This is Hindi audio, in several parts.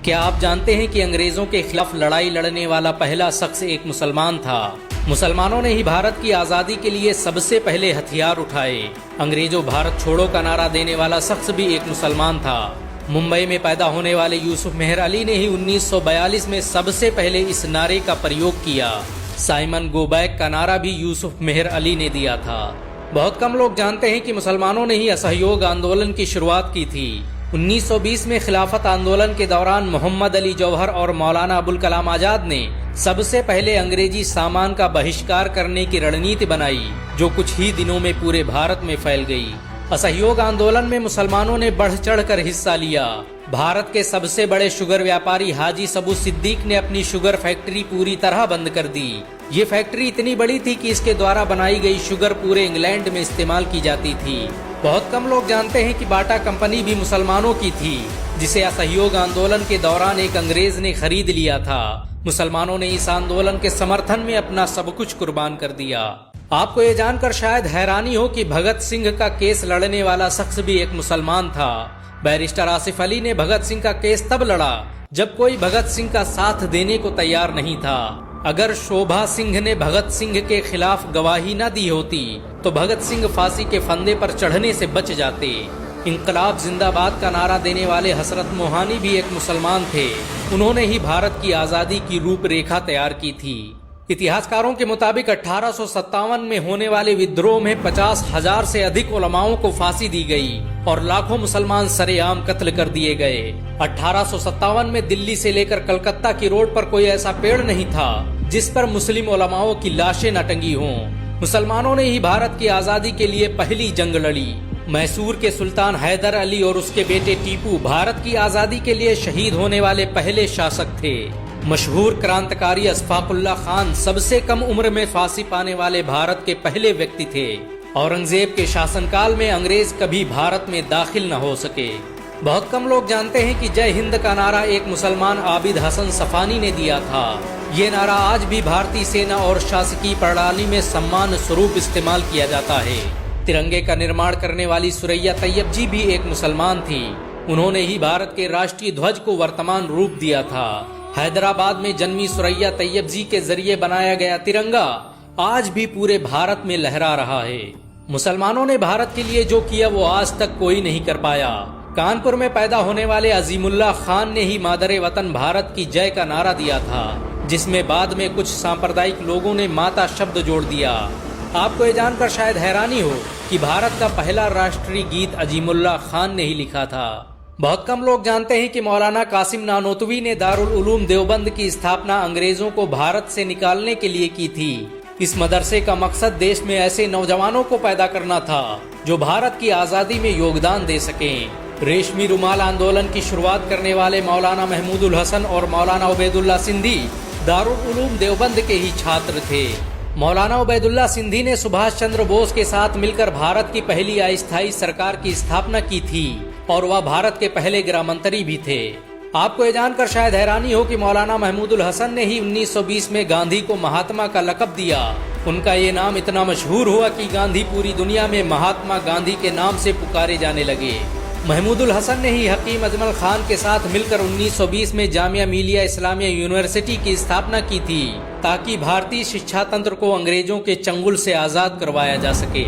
क्या आप जानते हैं कि अंग्रेजों के खिलाफ लड़ाई लड़ने वाला पहला शख्स एक मुसलमान था। मुसलमानों ने ही भारत की आज़ादी के लिए सबसे पहले हथियार उठाए। अंग्रेजों भारत छोड़ो का नारा देने वाला शख्स भी एक मुसलमान था। मुंबई में पैदा होने वाले यूसुफ मेहर अली ने ही 1942 में सबसे पहले इस नारे का प्रयोग किया। साइमन गो बैक का नारा भी यूसुफ मेहर अली ने दिया था। बहुत कम लोग जानते हैं कि मुसलमानों ने ही असहयोग आंदोलन की शुरुआत की थी। 1920 में खिलाफत आंदोलन के दौरान मोहम्मद अली जौहर और मौलाना अबुल कलाम आजाद ने सबसे पहले अंग्रेजी सामान का बहिष्कार करने की रणनीति बनाई, जो कुछ ही दिनों में पूरे भारत में फैल गई। असहयोग आंदोलन में मुसलमानों ने बढ़ चढ़कर हिस्सा लिया। भारत के सबसे बड़े शुगर व्यापारी हाजी सबू सिद्दीक ने अपनी शुगर फैक्ट्री पूरी तरह बंद कर दी। ये फैक्ट्री इतनी बड़ी थी कि इसके द्वारा बनाई गई शुगर पूरे इंग्लैंड में इस्तेमाल की जाती थी। बहुत कम लोग जानते हैं कि बाटा कंपनी भी मुसलमानों की थी, जिसे असहयोग आंदोलन के दौरान एक अंग्रेज ने खरीद लिया था। मुसलमानों ने इस आंदोलन के समर्थन में अपना सब कुछ कुर्बान कर दिया। आपको ये जानकर शायद हैरानी हो कि भगत सिंह का केस लड़ने वाला शख्स भी एक मुसलमान था। बैरिस्टर आसिफ अली ने भगत सिंह का केस तब लड़ा जब कोई भगत सिंह का साथ देने को तैयार नहीं था। अगर शोभा सिंह ने भगत सिंह के खिलाफ गवाही न दी होती तो भगत सिंह फांसी के फंदे पर चढ़ने से बच जाते। इंकलाब जिंदाबाद का नारा देने वाले हसरत मोहानी भी एक मुसलमान थे। उन्होंने ही भारत की आज़ादी की रूपरेखा तैयार की थी। इतिहासकारों के मुताबिक 1857 में होने वाले विद्रोह में 50,000 से अधिक उलमाओं को फांसी दी गई और लाखों मुसलमान सरेआम कत्ल कर दिए गए। 1857 में दिल्ली से लेकर कलकत्ता की रोड पर कोई ऐसा पेड़ नहीं था जिस पर मुस्लिम उलमाओं की लाशें न टंगी हों। मुसलमानों ने ही भारत की आज़ादी के लिए पहली जंग लड़ी। मैसूर के सुल्तान हैदर अली और उसके बेटे टीपू भारत की आज़ादी के लिए शहीद होने वाले पहले शासक थे। मशहूर क्रांतिकारी अशफाकुल्ला खान सबसे कम उम्र में फांसी पाने वाले भारत के पहले व्यक्ति थे। औरंगजेब के शासनकाल में अंग्रेज कभी भारत में दाखिल न हो सके। बहुत कम लोग जानते हैं कि जय हिंद का नारा एक मुसलमान आबिद हसन सफानी ने दिया था। ये नारा आज भी भारतीय सेना और शासकीय प्रणाली में सम्मान स्वरूप इस्तेमाल किया जाता है। तिरंगे का निर्माण करने वाली सुरैया तैयब जी भी एक मुसलमान थी। उन्होंने ही भारत के राष्ट्रीय ध्वज को वर्तमान रूप दिया था। हैदराबाद में जन्मी सुरैया तैयब जी के जरिए बनाया गया तिरंगा आज भी पूरे भारत में लहरा रहा है। मुसलमानों ने भारत के लिए जो किया वो आज तक कोई नहीं कर पाया। कानपुर में पैदा होने वाले अजीमुल्ला खान ने ही मादरे वतन भारत की जय का नारा दिया था, जिसमें बाद में कुछ सांप्रदायिक लोगों ने माता शब्द जोड़ दिया। आपको ये जानकर शायद हैरानी हो कि भारत का पहला राष्ट्रीय गीत अजीमुल्ला खान ने ही लिखा था। बहुत कम लोग जानते हैं कि मौलाना कासिम नानोतवी ने दारुल उलूम देवबंद की स्थापना अंग्रेजों को भारत से निकालने के लिए की थी। इस मदरसे का मकसद देश में ऐसे नौजवानों को पैदा करना था जो भारत की आज़ादी में योगदान दे सकें। रेशमी रुमाल आंदोलन की शुरुआत करने वाले मौलाना महमूदुल हसन और मौलाना उबैदुल्ला सिंधी दारुल उलूम देवबंद के ही छात्र थे। मौलाना उबैदुल्ला सिंधी ने सुभाष चंद्र बोस के साथ मिलकर भारत की पहली अस्थायी सरकार की स्थापना की थी और वह भारत के पहले गृह मंत्री भी थे। आपको ये जानकर शायद हैरानी हो कि मौलाना महमूदुल हसन ने ही 1920 में गांधी को महात्मा का लक़ब दिया। उनका ये नाम इतना मशहूर हुआ कि गांधी पूरी दुनिया में महात्मा गांधी के नाम से पुकारे जाने लगे। महमूदुल हसन ने ही हकीम अजमल खान के साथ मिलकर 1920 में जामिया मिलिया इस्लामिया यूनिवर्सिटी की स्थापना की थी, ताकि भारतीय शिक्षा तंत्र को अंग्रेजों के चंगुल से आज़ाद करवाया जा सके।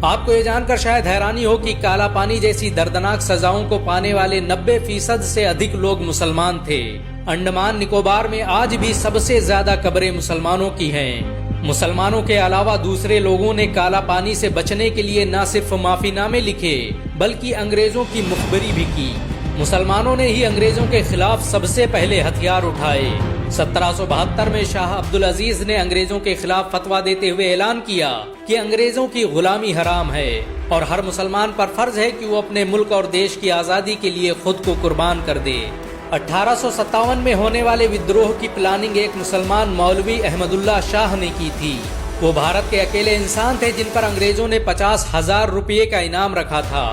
आपको ये जानकर शायद हैरानी हो कि काला पानी जैसी दर्दनाक सजाओं को पाने वाले 90% से अधिक लोग मुसलमान थे। अंडमान निकोबार में आज भी सबसे ज्यादा कब्रें मुसलमानों की हैं। मुसलमानों के अलावा दूसरे लोगों ने काला पानी से बचने के लिए न सिर्फ माफीनामे लिखे बल्कि अंग्रेजों की मुखबरी भी की। मुसलमानों ने ही अंग्रेजों के खिलाफ सबसे पहले हथियार उठाए। 1772 में शाह अब्दुल अजीज ने अंग्रेजों के खिलाफ फतवा देते हुए ऐलान किया कि अंग्रेजों की गुलामी हराम है और हर मुसलमान पर फर्ज है कि वो अपने मुल्क और देश की आज़ादी के लिए खुद को कुर्बान कर दे। 1857 में होने वाले विद्रोह की प्लानिंग एक मुसलमान मौलवी अहमदुल्ला शाह ने की थी। वो भारत के अकेले इंसान थे जिन पर अंग्रेजों ने 50,000 रुपये का इनाम रखा था।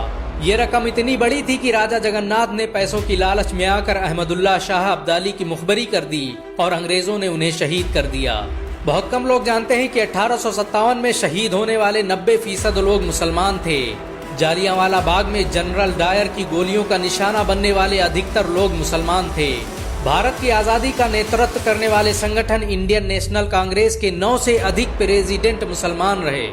ये रकम इतनी बड़ी थी कि राजा जगन्नाथ ने पैसों की लालच में आकर अहमदुल्ला शाह अब्दाली की मुखबरी कर दी और अंग्रेजों ने उन्हें शहीद कर दिया। बहुत कम लोग जानते हैं कि 1857 में शहीद होने वाले 90% लोग मुसलमान थे। जालियांवाला बाग में जनरल डायर की गोलियों का निशाना बनने वाले अधिकतर लोग मुसलमान थे। भारत की आजादी का नेतृत्व करने वाले संगठन इंडियन नेशनल कांग्रेस के 9 से अधिक प्रेसिडेंट मुसलमान रहे।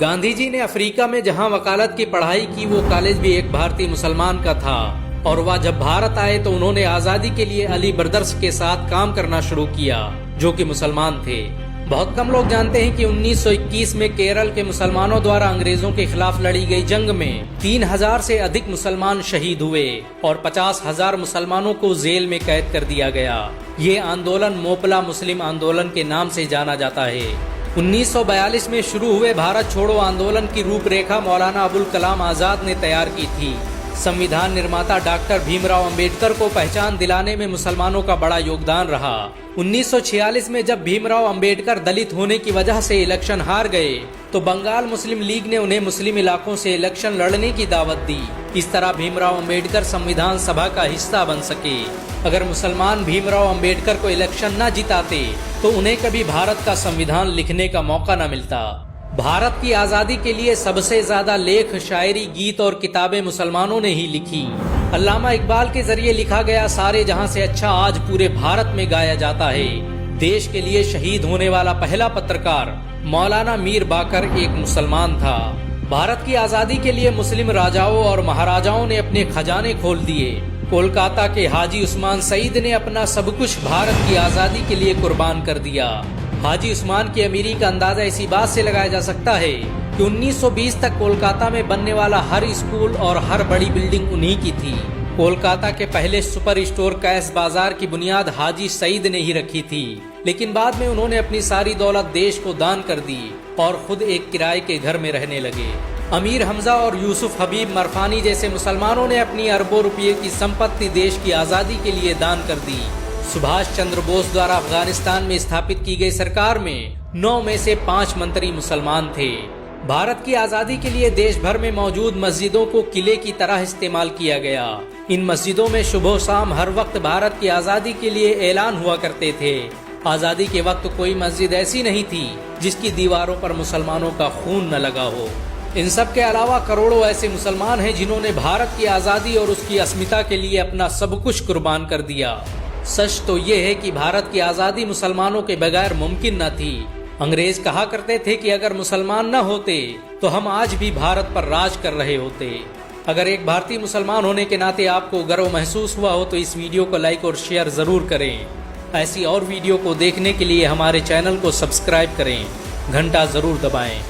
गांधी जी ने अफ्रीका में जहां वकालत की पढ़ाई की, वो कॉलेज भी एक भारतीय मुसलमान का था और वह जब भारत आए तो उन्होंने आजादी के लिए अली ब्रदर्स के साथ काम करना शुरू किया, जो कि मुसलमान थे। बहुत कम लोग जानते हैं कि 1921 में केरल के मुसलमानों द्वारा अंग्रेजों के खिलाफ लड़ी गई जंग में 3000 से अधिक मुसलमान शहीद हुए और 50,000 मुसलमानों को जेल में कैद कर दिया गया। ये आंदोलन मोपला मुस्लिम आंदोलन के नाम से जाना जाता है। 1942 में शुरू हुए भारत छोड़ो आंदोलन की रूपरेखा मौलाना अबुल कलाम आजाद ने तैयार की थी। संविधान निर्माता डॉक्टर भीमराव अंबेडकर को पहचान दिलाने में मुसलमानों का बड़ा योगदान रहा। 1946 में जब भीमराव अंबेडकर दलित होने की वजह से इलेक्शन हार गए तो बंगाल मुस्लिम लीग ने उन्हें मुस्लिम इलाकों से इलेक्शन लड़ने की दावत दी। इस तरह भीमराव अंबेडकर संविधान सभा का हिस्सा बन सके। अगर मुसलमान भीमराव अंबेडकर को इलेक्शन न जिताते तो उन्हें कभी भारत का संविधान लिखने का मौका न मिलता। भारत की आजादी के लिए सबसे ज्यादा लेख, शायरी, गीत और किताबें मुसलमानों ने ही लिखी। अल्लामा इकबाल के जरिए लिखा गया सारे जहां से अच्छा आज पूरे भारत में गाया जाता है। देश के लिए शहीद होने वाला पहला पत्रकार मौलाना मीर बाकर एक मुसलमान था। भारत की आजादी के लिए मुस्लिम राजाओं और महाराजाओं ने अपने खजाने खोल दिए। कोलकाता के हाजी उस्मान सईद ने अपना सब कुछ भारत की आजादी के लिए कुर्बान कर दिया। हाजी उस्मान की अमीरी का अंदाजा इसी बात से लगाया जा सकता है कि 1920 तक कोलकाता में बनने वाला हर स्कूल और हर बड़ी बिल्डिंग उन्हीं की थी। कोलकाता के पहले सुपर स्टोर कैश बाजार की बुनियाद हाजी सईद ने ही रखी थी, लेकिन बाद में उन्होंने अपनी सारी दौलत देश को दान कर दी और खुद एक किराए के घर में रहने लगे। अमीर हमजा और यूसुफ हबीब मरफानी जैसे मुसलमानों ने अपनी अरबों रुपये की संपत्ति देश की आजादी के लिए दान कर दी। सुभाष चंद्र बोस द्वारा अफगानिस्तान में स्थापित की गई सरकार में 9 में से 5 मंत्री मुसलमान थे। भारत की आजादी के लिए देश भर में मौजूद मस्जिदों को किले की तरह इस्तेमाल किया गया। इन मस्जिदों में सुबह शाम हर वक्त भारत की आजादी के लिए ऐलान हुआ करते थे। आजादी के वक्त कोई मस्जिद ऐसी नहीं थी जिसकी दीवारों पर मुसलमानों का खून न लगा हो। इन सब के अलावा करोड़ों ऐसे मुसलमान हैं जिन्होंने भारत की आजादी और उसकी अस्मिता के लिए अपना सब कुछ कुर्बान कर दिया। सच तो ये है कि भारत की आजादी मुसलमानों के बगैर मुमकिन न थी। अंग्रेज कहा करते थे कि अगर मुसलमान न होते तो हम आज भी भारत पर राज कर रहे होते। अगर एक भारतीय मुसलमान होने के नाते आपको गर्व महसूस हुआ हो तो इस वीडियो को लाइक और शेयर जरूर करें। ऐसी और वीडियो को देखने के लिए हमारे चैनल को सब्सक्राइब करें, घंटा जरूर दबाएं।